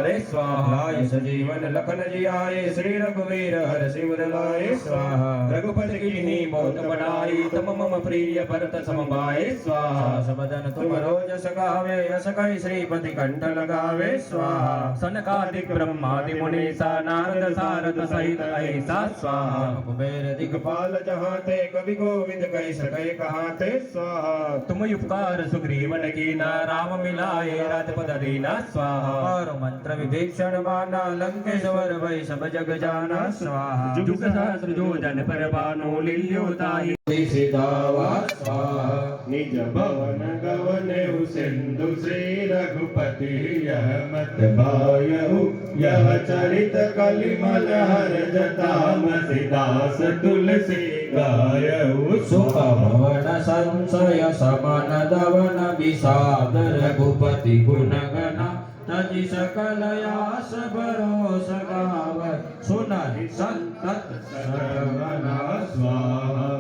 रे स्वाहा सजीवन लखन जियाए श्री रघुवीर हर सिमर लाए स्वाहा रघुपति कीन्ही बहुत बड़ाई तुम मम प्रिय भरत सम भाई स्वाहा सबदन तुम रोज सगावे यस कहि श्रीपति कंठ लगावे स्वाहा सनकादिक ब्रह्मादि मुनीसा नारद सारद सहित ऐसा स्वाहा कुबेर दिगपाल जहाँ ते कवि गोविंद कहि सकै कहाँ ते स्वाहा तुम उपकार सुग्रीवन कीना राम मिलाए राजपद दीना स्वाहा और मंत्र विभीषण माना लंकेश्वर भई सब जग जाना स्वाहा जुग सहस्र जो जन पर भानु लील्योताहि सीतावा स्वाहा निज भवन गवने सिंधु श्री रघुपति यह मत भायहु यह चरित कलिमल हर जताम सीदास तुलसी गायहु सुख भवन संशय समन दवन विषाद रघुपति गुण गण तजि सकल यास भरोस गावत सुनहि संतत सर्वना स्वाहा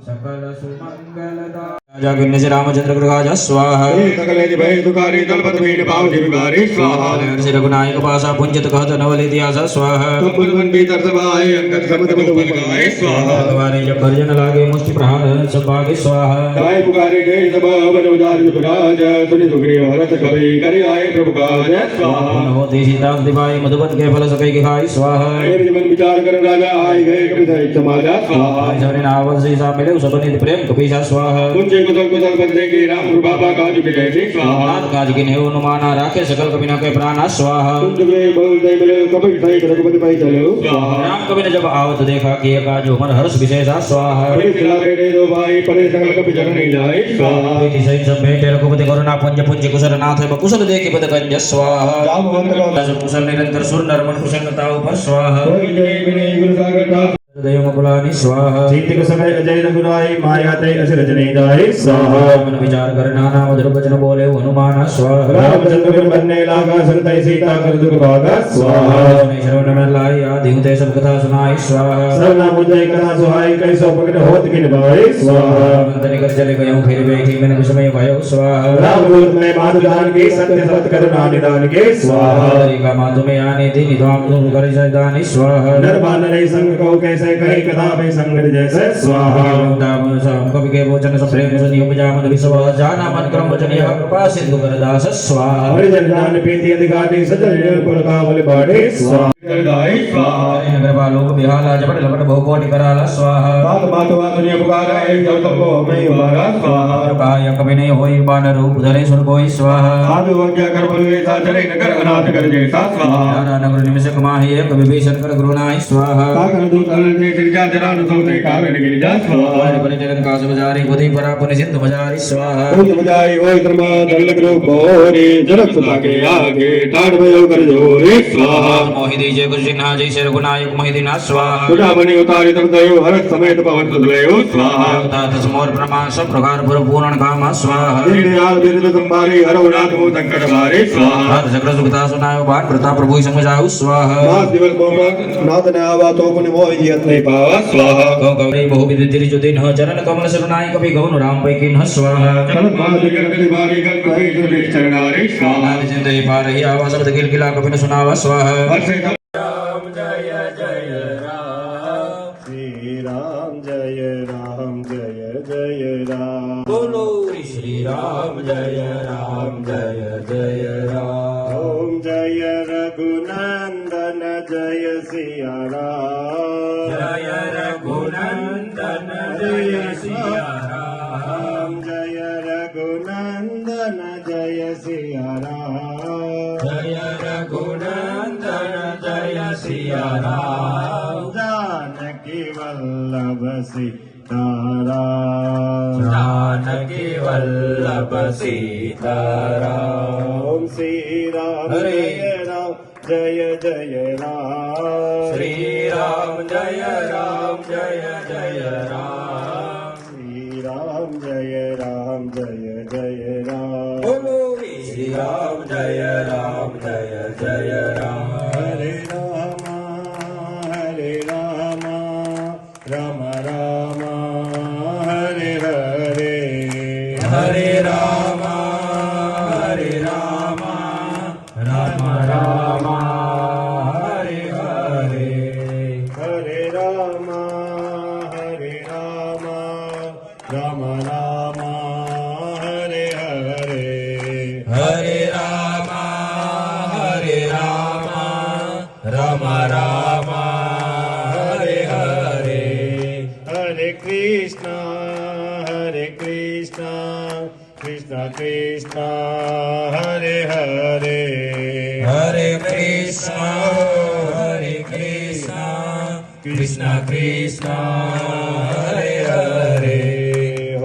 सकल सुमंगलदा जागिन्ने से रामचंद्र कृगाज स्वाहा सकले भय दुखारी तलपत भीड़ पाव विकारी स्वाहा श्री रघुनायक पासा पुंजित कहत नवल इतिहास स्वाहा तुम भीतर सभाए अंगद खमत बल गाए स्वाहा भगवान जब भजन लागे मुष्टि प्रहार सब भागे स्वाहा गाय पुकारे गए सब बन उदार कृगाज सुनि सुग्रीव हरत कवि करि आए प्रभु काज स्वाहा होते सीता दिवाई मधुबन के फल सकै के खाई स्वाहा मन विचार कर राजा आए गए कवि समाजा स्वाहा जने नाव से सा मिले सब नित प्रेम कपीसा स्वाहा कुशल कुशल बंदे की राम बाबा काज के जय स्वाहा काज की नेव अनुमाना राखे सकल कबीना के प्राण स्वाहा तुम बोल दे मिले कबीर सही रघुपति भाई चलो स्वाहा राम कबीर ने जब आवत देखा कि काज मन हर्ष विशेषा स्वाहा बड़े खिलावे दे दो भाई परे सकल कबीर जग नहीं जाए स्वाहा बेटी सही सब भेटे रघुपति करुणा पुंज पुंज कुशल नाथ कुशल देखि पद गंज स्वाहा जामवंत कुशल निरंतर सुर नरमन कुशलता ऊपर स्वाहा जय विनय गुरु सागर दयमुकुलानि स्वाहा सीति को समय अजय रघुराई माया ते असुर जने जाए स्वाहा मन विचार कर नाना मधुर वचन बोले हनुमान स्वाहा रामचंद्र गुण बनने लागा संतय सीता कर दुख भागा स्वाहा श्रवण में लाई आदि हुते सब कथा सुनाई स्वाहा श्रवण मुझे कथा सुहाई कैसो प्रकट होत किन भाई स्वाहा मंतन कर चले गयो फिर बैठी मैंने विस्मय भयो स्वाहा राम दूत में माधु दान के सत्य सत करुणा निदान के स्वाहा का माधु में आने दी निधाम तुम कर सदानि स्वाहा नरमान रे संग को कैसे कही कथा में संगत जैसे स्वाहा दामन साम कवि के वचन सब प्रेम सुनि उपजा मन विश्वास जाना मन क्रम वचन यह कृपा सिंधु करदास स्वाहा हरिजन ज्ञान प्रीति अधिकारी सजन पुर कावल बाड़े स्वाहा करदाई स्वाहा नगर बालोक बिहाला जपट लपट बहु कोटि कराला स्वाहा बात बात बात दुनिया पुकारा एक जब तक मैं उबारा स्वाहा काय कवि नहीं होई बान रूप धरे सुर कोई स्वाहा साधु वज्ञा कर बोले सा चले नगर अनाथ कर जैसा स्वाहा नगर निमिष कमाहि एक विभीषण कर गुरुनाई स्वाहा सागर दूत ने गिरिजा जरान सोते कारण गिरिजा स्वाहा बने जगन कास बजारी बुद्धि परा पुनि सिंधु बजारी स्वाहा बुद्धि बजाई ओय धर्म दल ग्रुप होरी जनक सुता के आगे ठाड़ भयो कर जोरी स्वाहा मोहि दीजे कुछ सिन्हा जय शेर गुनायक मोहि दीना स्वाहा सुधा बनि उतारी तम दयो हर समेत पवन सुधलयो स्वाहा तात समोर प्रमाण सब प्रकार पुर पूर्ण काम स्वाहा दीन याल बिरद संभारी हर उनाथ मो संकट भारे स्वाहा हाथ चक्र सुखता सुनायो बाण प्रताप प्रभु समझाऊ स्वाहा मास दिवस मोमक नाथ ने आवा तो पुनि मोहि जियत नहीं पावा स्वाहा गौरी बहु विधि तिरि जो दिन ह चरण कमल शरणाई कपि गौन राम पै किन्ह स्वाहा कलम मान दिगर कति बारी गल कहि दुर्गे चरणारी स्वाहा जिंदे पारहि आवा शब्द किल किला कपि न सुनावा स्वाहा राम जय जय राम श्री राम जय राम बोलो श्री राम जय जय राम ओम जय रघुनंदन जय सिया राम जय रघुनंदन जय सिया राम जय रघुनंदन जय सिया राम जय रघुनंदन जय सिया राम जानकी वल्लभ सीताराम जानकी वल्लभ सीताराम श्री राम जय राम जय जय राम श्री राम जय राम श्री राम जय जय राम बोलो श्री राम जय जय राम हरे राम राम राम हरे हरे हरे राम राम राम हरे हरे हरे राम राम राम हरे हरे हरे राम राम राम हरे हरे हरे कृष्ण कृष्ण कृष्ण हरे हरे हरे कृष्ण कृष्ण कृष्ण हरे हरे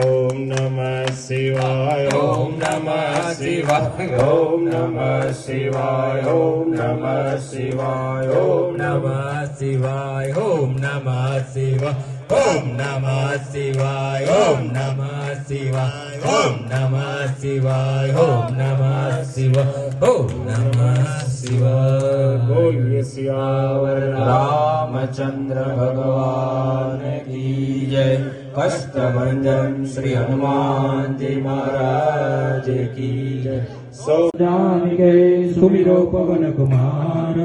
ओम नमः शिवाय ओम नमः शिवाय ओम नमः शिवाय ओम नमः शिवाय ओम नमः शिवाय ओम नमः शिवाय ओम नमः शिवाय ओम नमः शिवाय ओम नमः शिवाय ओम नमः शिवाय ओम नमः शिवाय बोलिए सियावर रामचंद्र भगवान की जय कष्टभंजन श्री हनुमान जी महाराज की जय सो जान के सुमिरो पवन कुमार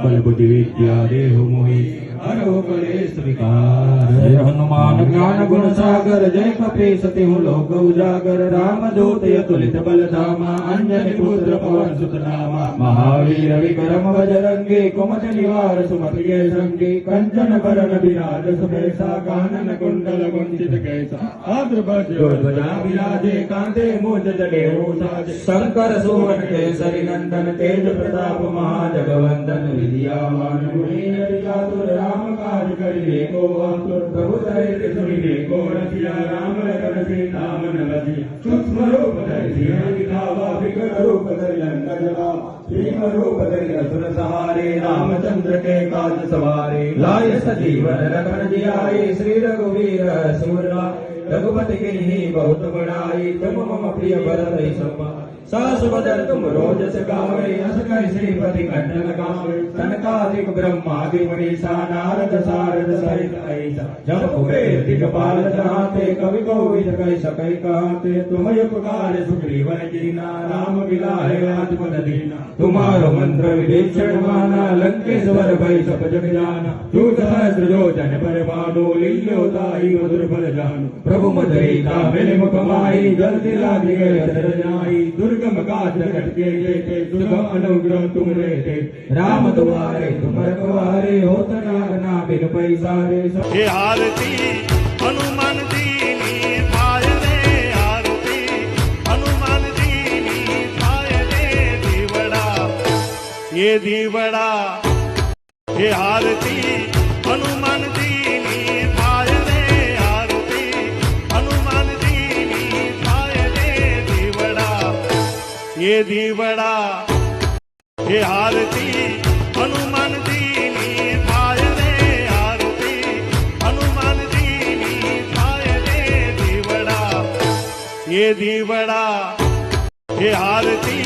बल बुद्धि विद्या देहु मोहि हरो कलेश विकार जय हनुमान ज्ञान गुण सागर जय कपीस तिहु लोक उजागर राम दूत अतुलित बल धामा अंजनी पुत्र पवन सुत नामा महावीर विक्रम बजरंगी कुमति निवार सुमति के संगी कंचन बरन विराज सुबेसा कानन कुंडल कुंचित कैसा ध्वजा विराजे कांते मूज जले शंकर सुवन केसरी नंदन तेज प्रताप महाजगवंदन विद्यावान गुणी चातुर राम काज करिए को आतुर प्रभु चरित्र सुनिए को रसिया राम लखन सीता मन बसिया सूक्ष्म रूप धरि सिंह दिखावा विकट रूप धरि लंका जलावा भीम रूप धरि असुर सहारे रामचंद्र के काज सवारे लाय सजीवन लखन जियाए श्री रघुवीर सुरला रघुपति के ही बहुत बड़ाई तुम मम प्रिय भरत समा सास बदल तुम रोज सगावे अस कहि श्रीपति कंठन गावे सनकादिक ब्रह्मादि मनीषा नारद सारद सहित ऐसा जब कुबेर दिगपाल जहाते कवि कोविद कहि सकै कहते तुम उपकार सुग्रीवन कीना राम मिलाए राजपद दीना तुम्हारो मंत्र विभीषण माना लंकेश्वर भय सब जग जाना दूत सहस्र जो जन पर मानो लील्यो ताई मधुर फल जानो प्रभु मधुरता मिल मुख माई जल्दी लागी गए शरण जाई दुर्गम काज जगत के जेते दुर्गम अनुग्रह तुम रहते राम तुम्हारे तुम रखवारे होत नागना बिन पैसारे हे आरती हनुमान दीनी पाय रे आरती हनुमान दीनी पाय रे दीवड़ा ये दीवड़ा हे आरती हनुमान दीनी पाय रे आरती हनुमान दीनी पाय रे दीवड़ा ये दीवड़ा हे आरती हनुमान दीनी पाय रे आरती हनुमान दीनी पाय रे दीवड़ा ये दीवड़ा हे आरती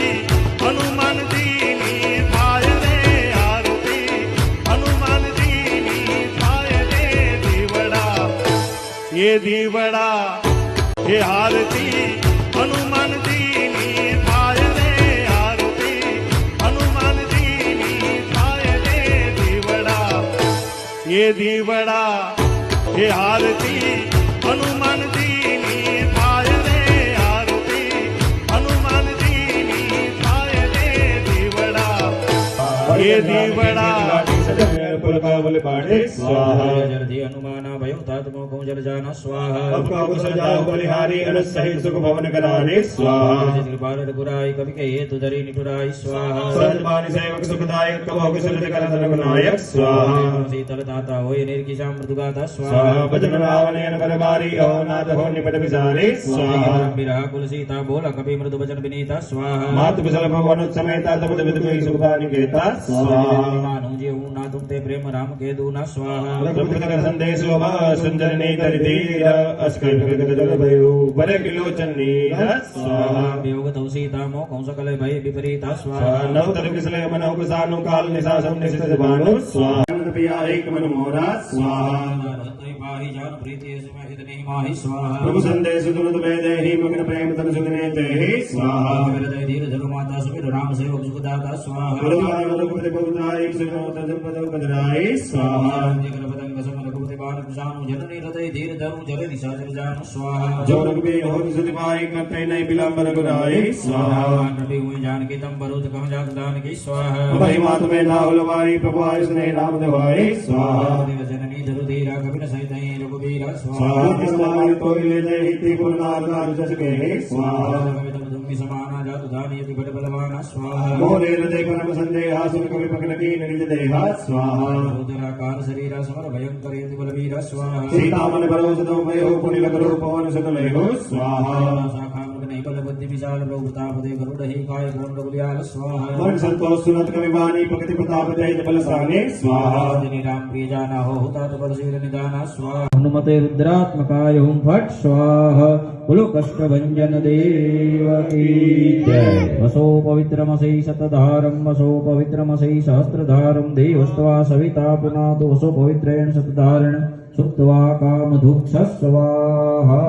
हनुमान दीनी पाय रे आरती हनुमान दीनी पाय रे दीवड़ा ये दीवड़ा हे आरती हनुमान दीनी पाय रे आरती हनुमान दीनी पाय रे दीवड़ा ये दीवड़ा हे आरती हनुमान दीनी पाय रे आरती हनुमान दीनी पाय रे दीवड़ा ये दीवड़ा पुलकावल पाठे स्वाहा जलधि हनुमाना भयो तात्मो को जल जाना स्वाहा आपका कुशल जाओ बलिहारी अनस सहित सुख भवन कराने स्वाहा भारत बुराई कवि के हेतु धरी निपुराई स्वाहा सजमानि सेवक सुखदायक कबो कुशल कल रघुनायक स्वाहा शीतल दाता होय निर्किशा मृदुगाता स्वाहा स्वाहा भजन रावणेन परमारी हो नाथ हो निपट विचारे स्वाहा विरह कुल सीता बोला कवि मृदु वचन विनीता स्वाहा मातु कुशल भगवान समेता तब विद कोई सुखदानि केता स्वाहा मानो जीव ना तुम ते प्रेम राम केतु न स्वाहा रघुपति संदेशो मा संजननी तरिधीर अस्कलभयो बरकिलोचन नीर स्वाहा वियोगतौ सीता मोकं सकल भय विपरीता स्वाहा नवतर किसले मनौ कुसानु काल निशासम निशित बाणु स्वाहा पिया एक मन मोरा स्वाहा पाहि जान प्रीति सुमहित नहीं माहि स्वाहा प्रभु संदेश दुरुद में देहि मग्न प्रेम तन सुखने तेहि स्वाहा हृदय धीर धरु माता सुमिर राम सेवक सुखदाता स्वाहा गुरुवार रघुपति बहुताय सुनो तजन पदो बदराय स्वाहा जगन पतंग समन रघुपति बाण कुशानु जननी हृदय धीर धरु जल दिशा जल जान स्वाहा जो रघुबीर हो सुति पाई करते नहीं विलंबन गुनाय स्वाहा नटी हुई जान की तम बरुद कह जाग दान की स्वाहा महिमा तुम्हें ना हुलवारी प्रभु आयुष ने नाम देवाय स्वाहा देव जननी धरु धीरा कपिन सहित रघुबीरा स्वाहा स्वाहा कोई ले दे हिति पुरनार जस के स्वाहा तुम्ही समाना जातु धानी यति बल बलवाना स्वाहा मोरे हृदय परम संदेहा सुन कवि पकन की निज देहा स्वाहा रुद्राकार शरीरा समर भयंकर यति बलवीरा स्वाहा सीता मन भरोस दो भयो पुनि लगरो पवन सकल हो स्वाहा शाखा मृग नहीं बल बुद्धि विशाल प्रभुताप दे गरुड़ ही काय पूर्ण बलियाल स्वाहा मन संतोष सुनत कवि वाणी प्रकृति प्रताप जय बल साने स्वाहा जिनि राम प्रिय जाना हो होता तो बल शील निदाना स्वाहा हनुमते रुद्रात्मकाय हुं फट् स्वाहा बोलो कष्टभंजन देव की जय वसो पवित्रमसै शतधारं वसो पवित्रमसै सहस्रधारं देवस्त्वा सविता पुनातु वसो पवित्रेण शतधारण सुप्त्वा कामधुक्ष स्वाहा